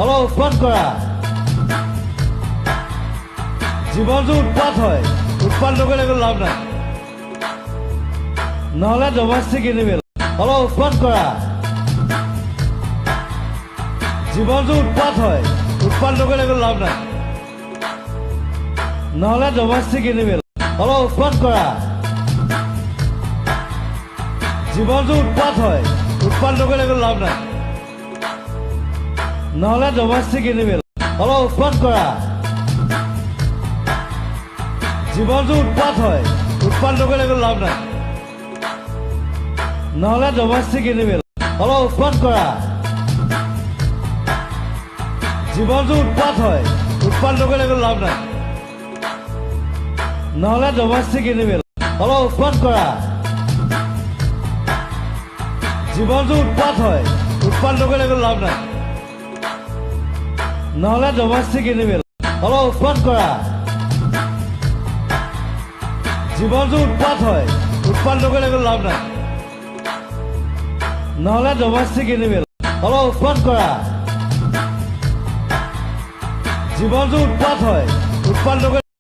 অলপ উৎপাত কৰা জীৱনটো উৎপাত হয় উৎপাত নকৰিলে একো লাভ নাই নহলে ডমেষ্টিক এনিমেল অলপ উৎপাত কৰা জীৱনটো উৎপাত হয় উৎপাত নকৰিলে একো লাভ নাই নহলে ডমেষ্টিক এনিমেল অলপ উৎপাত কৰা জীৱনটো উৎপাত হয় উৎপাত নকৰিলে একো লাভ নাই নহলে ডমেষ্টিক এনিমেল অলপ উৎপাত কৰা জীৱনটো উৎপাত হয় উৎপাত নকৰিলে একো লাভ নাই নহলে ডমেষ্টিক এনিমেল অলপ উৎপাত কৰা জীৱনটো উৎপাত হয় উৎপাত নকৰিলে একো লাভ নাই নহলে ডমেষ্টিক এনিমেল অলপ উৎপাত কৰা জীৱনটো উৎপাত হয় উৎপাত নকৰিলে একো লাভ নাই নহলে ডমেষ্টিক এনিমেল অলপ উৎপাত কৰা জীৱনটো উৎপাত হয় উৎপাত নকৰিলে একো লাভ নাই নহলে ডমেষ্টিক এনিমেল অলপ উৎপাত কৰা জীৱনটো উৎপাত হয় উৎপাত নকৰিলে